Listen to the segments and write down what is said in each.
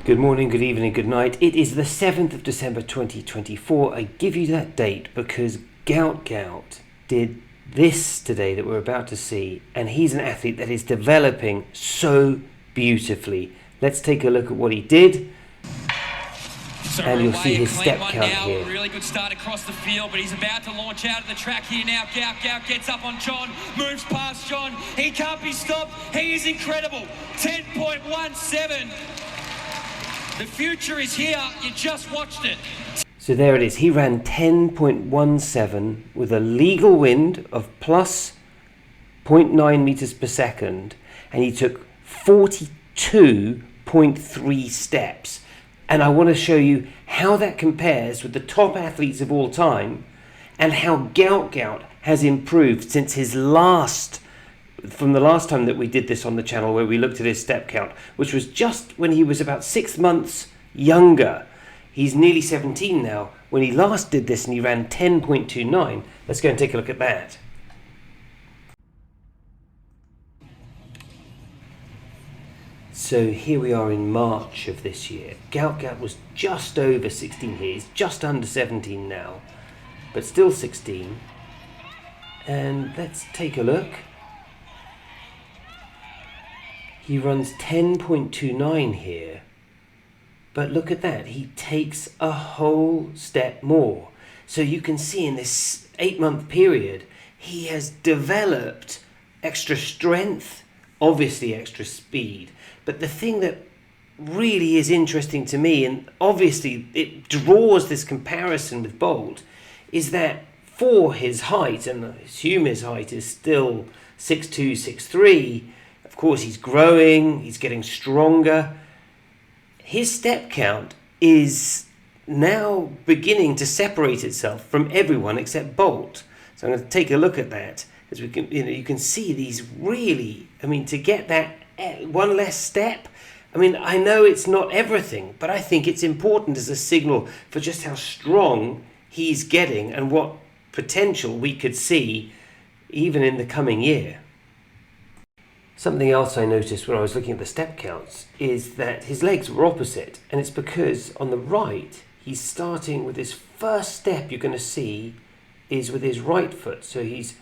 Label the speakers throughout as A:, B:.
A: Good morning, good evening, good night. It is the 7th of December 2024. I give you that date because Gout Gout did this today that we're about to see, and he's an athlete that is developing so beautifully. Let's take a look at what he did. And you'll see his step count here.
B: Really good start across the field, but he's about to launch out of the track here now. Gout Gout gets up on John, moves past John. He can't be stopped. He is incredible. 10.17. The future is here. You just watched it.
A: So there it is. He ran 10.17 with a legal wind of plus 0.9 meters per second, and he took 42.3 steps. And I want to show you how that compares with the top athletes of all time and how Gout Gout has improved since from the last time that we did this on the channel, where we looked at his step count, which was just when he was about 6 months younger. He's nearly 17 now. When he last did this and he ran 10.29, let's go and take a look at that. So here we are in March of this year. Gout Gout was just over 16 here. He's just under 17 now, but still 16. And let's take a look. He runs 10.29 here, but look at that. He takes a whole step more. So you can see in this 8-month period, he has developed extra strength, obviously extra speed. But the thing that really is interesting to me, and obviously it draws this comparison with Bolt, is that for his height, and I assume his height is still 6'2", 6'3", of course he's growing, he's getting stronger. His step count is now beginning to separate itself from everyone except Bolt. So I'm going to take a look at that, as we can, you can see these really, to get that one less step. I know it's not everything, but I think it's important as a signal for just how strong he's getting and what potential we could see even in the coming year. Something else I noticed when I was looking at the step counts is that his legs were opposite, and it's because on the right he's starting with his first step you're going to see is with his right foot. So he's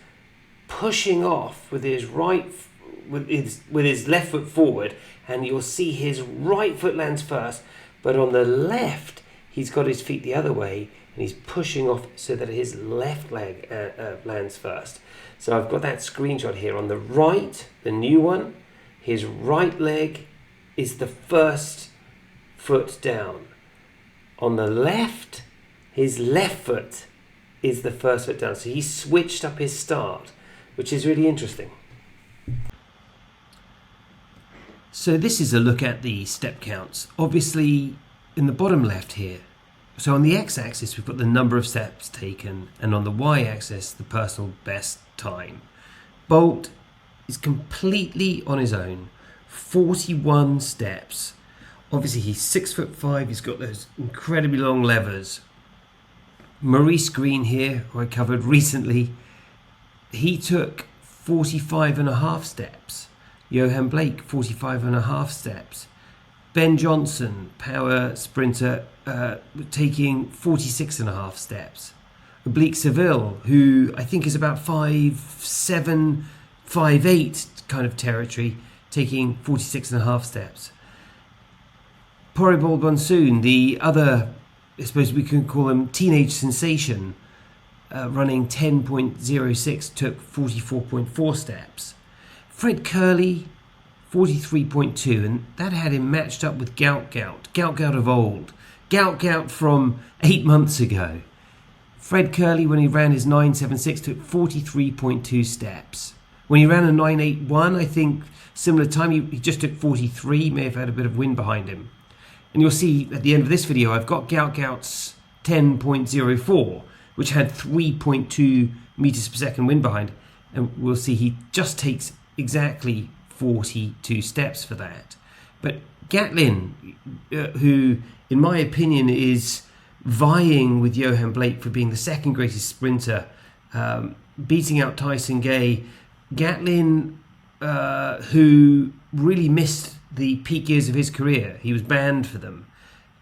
A: pushing off with his with his left foot forward, and you'll see his right foot lands first, but on the left he's got his feet the other way and he's pushing off so that his left leg lands first. So I've got that screenshot here. On the right, the new one, his right leg is the first foot down. On the left, his left foot is the first foot down. So he switched up his start, which is really interesting. So this is a look at the step counts. Obviously, in the bottom left here, so on the x-axis we've got the number of steps taken, and on the y-axis the personal best time. Bolt is completely on his own, 41 steps. Obviously he's 6'5", he's got those incredibly long levers. Maurice Green here, who I covered recently, he took 45.5 steps. Johan Blake, 45.5 steps. Ben Johnson, power sprinter, taking 46.5 steps. Oblique Seville, who I think is about 5'7", 5'8" kind of territory, taking 46.5 steps. Poribol Bonsoon, the other, I suppose we can call him teenage sensation, running 10.06, took 44.4 steps. Fred Curley, 43.2, and that had him matched up with Gout Gout of old, Gout Gout from 8 months ago. Fred Curley, when he ran his 9.76, took 43.2 steps. When he ran a 9.81, I think similar time, he just took 43, may have had a bit of wind behind him. And you'll see at the end of this video, I've got Gout Gout's 10.04, which had 3.2 meters per second wind behind, and we'll see he just takes exactly 42 steps for that. But Gatlin, who in my opinion is vying with Johan Blake for being the second greatest sprinter, beating out Tyson Gay, Gatlin, who really missed the peak years of his career. He was banned for them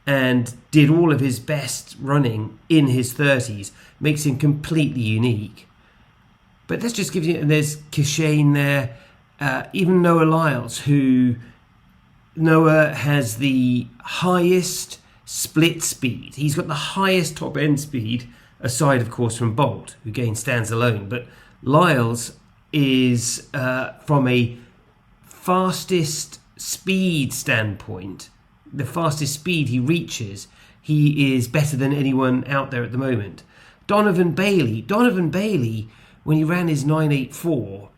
A: and did all of his best running in his 30s. Makes him completely unique. But let's just give you... And there's Kishane there. Even Noah Lyles, who... Noah has the highest split speed. He's got the highest top end speed, aside, of course, from Bolt, who again stands alone. But Lyles is, from a fastest speed standpoint, the fastest speed he reaches, he is better than anyone out there at the moment. Donovan Bailey, when he ran his 9.84,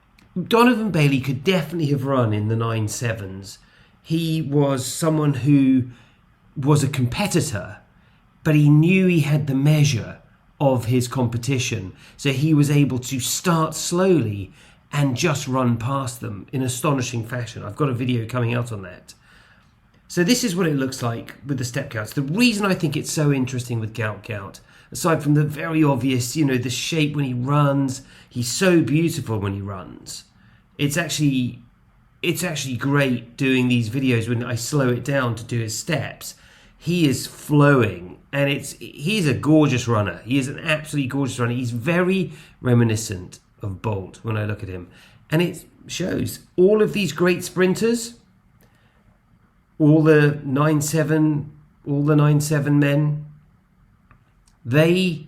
A: Donovan Bailey could definitely have run in the 9.7s. He was someone who was a competitor, but he knew he had the measure of his competition. So he was able to start slowly and just run past them in astonishing fashion. I've got a video coming out on that. So this is what it looks like with the step counts. The reason I think it's so interesting with Gout Gout, aside from the very obvious, the shape when he runs, he's so beautiful when he runs. It's actually great doing these videos when I slow it down to do his steps. He is flowing, and he's a gorgeous runner. He is an absolutely gorgeous runner. He's very reminiscent of Bolt when I look at him. And it shows all of these great sprinters, all the 9.7 men, they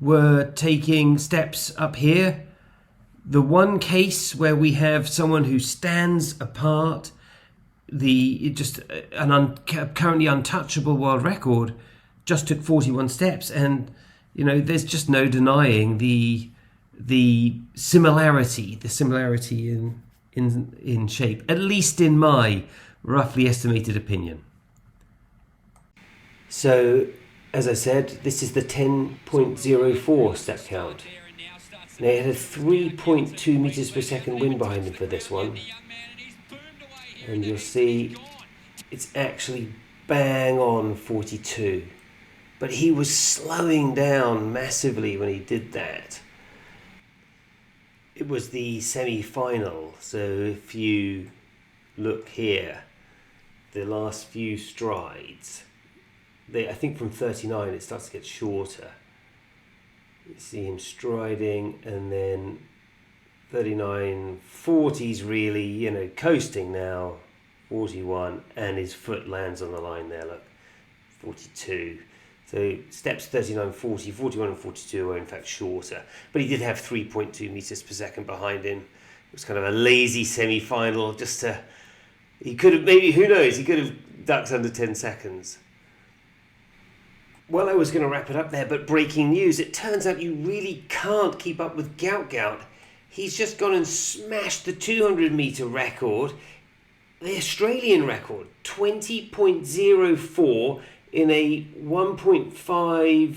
A: were taking steps up here. The one case where we have someone who stands apart, currently untouchable world record, just took 41 steps, and there's just no denying the similarity in shape, at least in my roughly estimated opinion. So, as I said, this is the 10.04 step count. Now, he had a 3.2 meters per second wind behind him for this one. And you'll see it's actually bang on 42. But he was slowing down massively when he did that. It was the semi-final, so if you look here, the last few strides, I think from 39 it starts to get shorter. You see him striding, and then 39, 40's really, coasting now, 41, and his foot lands on the line there, look, 42. So steps 39, 40, 41 and 42 are in fact shorter. But he did have 3.2 meters per second behind him. It was kind of a lazy semi-final, he could have, maybe, who knows, he could have ducked under 10 seconds. Well, I was going to wrap it up there, but breaking news. It turns out you really can't keep up with Gout Gout. He's just gone and smashed the 200 metre record, the Australian record, 20.04 in a 1.5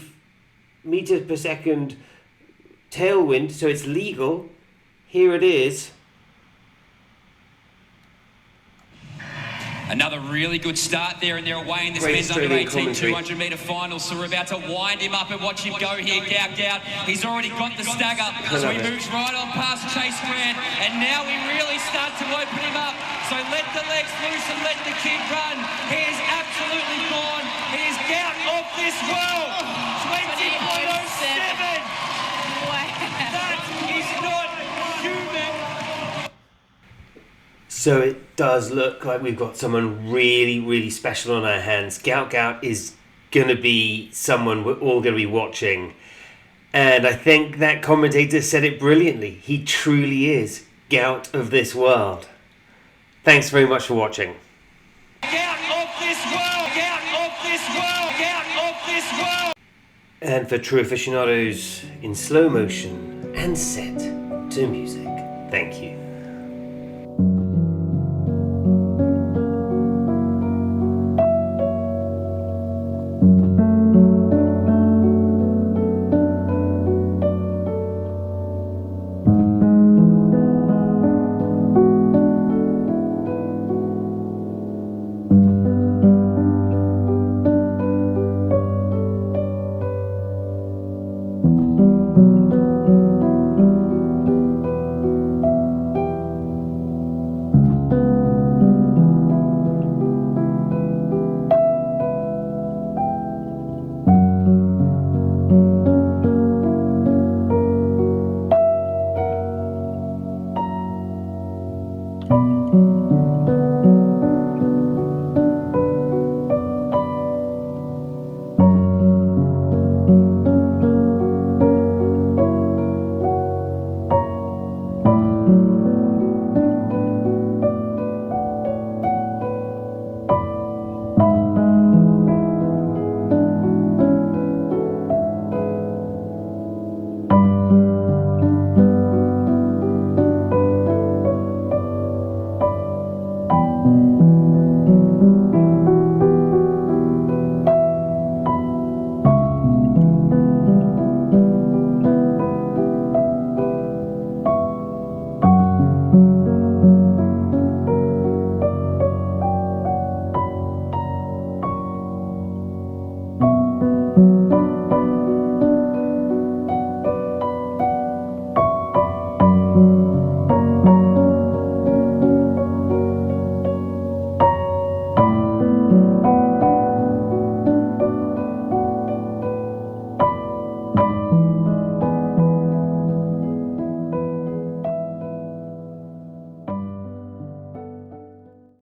A: metres per second tailwind, so it's legal. Here it is.
B: Another really good start there, and they're away in this men's under 18 200 metre final. So we're about to wind him up and watch him go here. Gout Gout. He's already got the stagger, so he moves right on past Chase Grant, and now we really start to open him up. So let the legs loose and let the kid run. He is absolutely gone. He is Gout of this world. 20.07. Wow. That is not human.
A: So it does look like we've got someone really, really special on our hands. Gout Gout is going to be someone we're all going to be watching. And I think that commentator said it brilliantly. He truly is Gout of this world. Thanks very much for watching.
B: Gout of this world! Gout of this world! Gout of this world!
A: And for true aficionados in slow motion and set to music, thank you.